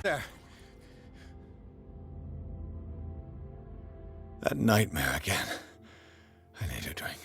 There. That nightmare again. I need a drink.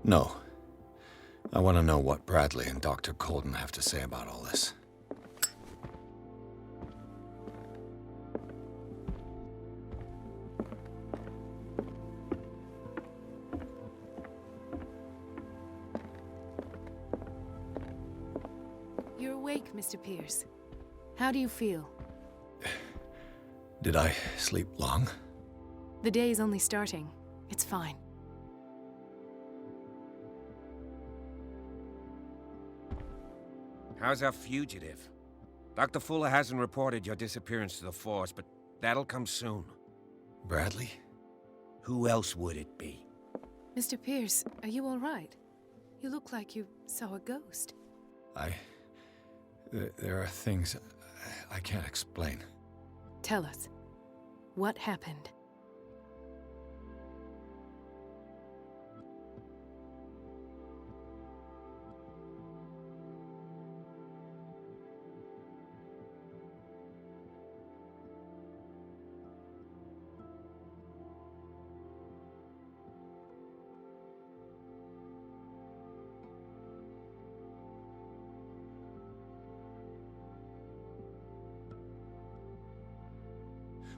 No. I want to know what Bradley and Dr. Colden have to say about all this. You're awake, Mr. Pierce. How do you feel? Did I sleep long? The day is only starting. It's fine. How's our fugitive? Dr. Fuller hasn't reported your disappearance to the force, but that'll come soon. Bradley? Who else would it be? Mr. Pierce, are you all right? You look like you saw a ghost. There are things I can't explain. Tell us. What happened?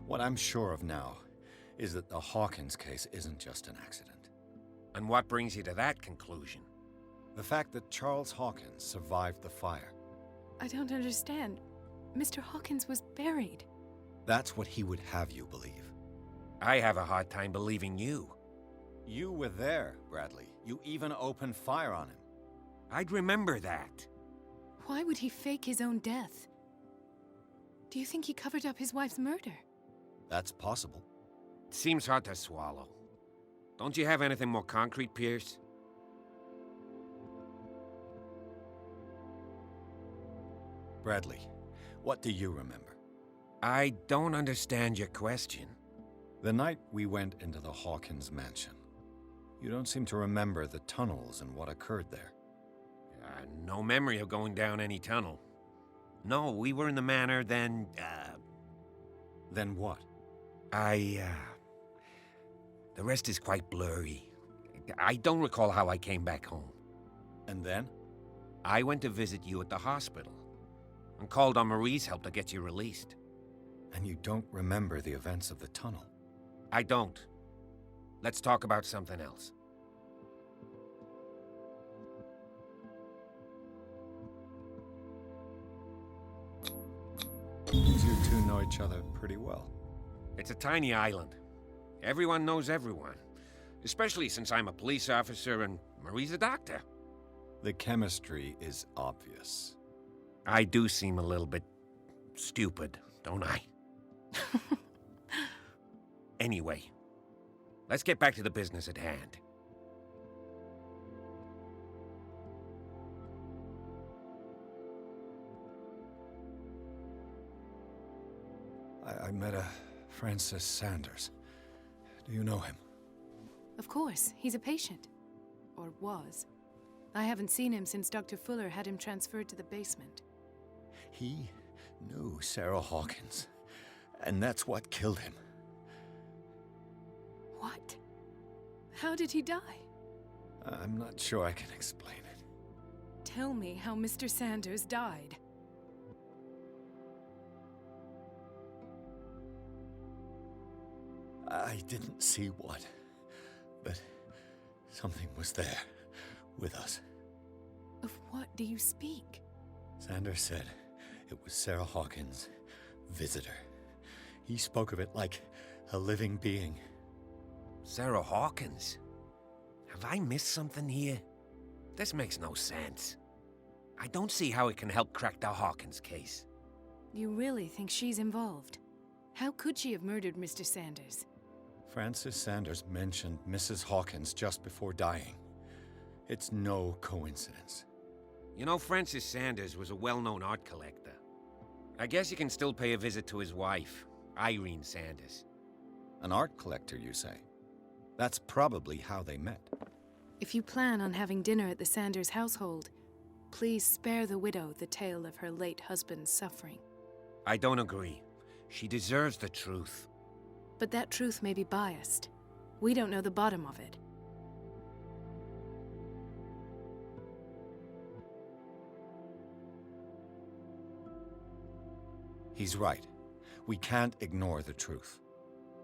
What I'm sure of now is that the Hawkins case isn't just an accident. And what brings you to that conclusion? The fact that Charles Hawkins survived the fire. I don't understand. Mr. Hawkins was buried. That's what he would have you believe. I have a hard time believing you. You were there, Bradley. You even opened fire on him. I'd remember that. Why would he fake his own death? Do you think he covered up his wife's murder? That's possible. It seems hard to swallow. Don't you have anything more concrete, Pierce? Bradley, what do you remember? I don't understand your question. The night we went into the Hawkins mansion. You don't seem to remember the tunnels and what occurred there. No memory of going down any tunnel. No, we were in the manor, then, Then what? The The rest is quite blurry. I don't recall how I came back home. And then? I went to visit you at the hospital and called on Marie's help to get you released. And you don't remember the events of the tunnel? I don't. Let's talk about something else. You two know each other pretty well. It's a tiny island. Everyone knows everyone. Especially since I'm a police officer and Marie's a doctor. The chemistry is obvious. I do seem a little bit stupid, don't I? Anyway, let's get back to the business at hand. I met a Francis Sanders. Do you know him? Of course, he's a patient. Or was. I haven't seen him since Dr. Fuller had him transferred to the basement. He knew Sarah Hawkins, and that's what killed him. What? How did he die? I'm not sure I can explain it. Tell me how Mr. Sanders died. I didn't see what, but something was there, with us. Of what do you speak? Sanders said it was Sarah Hawkins' visitor. He spoke of it like a living being. Sarah Hawkins? Have I missed something here? This makes no sense. I don't see how it can help crack the Hawkins case. You really think she's involved? How could she have murdered Mr. Sanders? Francis Sanders mentioned Mrs. Hawkins just before dying. It's no coincidence. You know, Francis Sanders was a well-known art collector. I guess you can still pay a visit to his wife, Irene Sanders. An art collector, you say? That's probably how they met. If you plan on having dinner at the Sanders household, please spare the widow the tale of her late husband's suffering. I don't agree. She deserves the truth. But that truth may be biased. We don't know the bottom of it. He's right. We can't ignore the truth.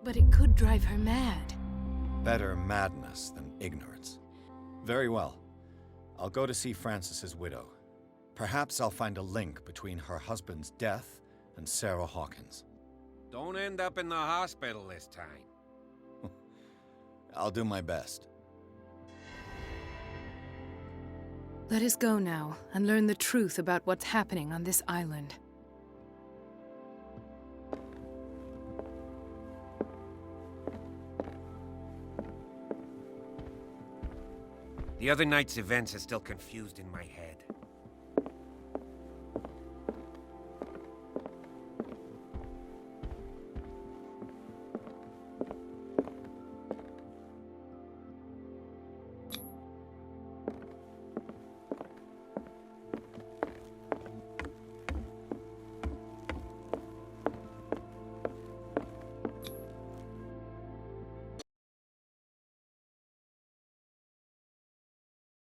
But it could drive her mad. Better madness than ignorance. Very well. I'll go to see Francis's widow. Perhaps I'll find a link between her husband's death and Sarah Hawkins. Don't end up in the hospital this time. I'll do my best. Let us go now and learn the truth about what's happening on this island. The other night's events are still confused in my head.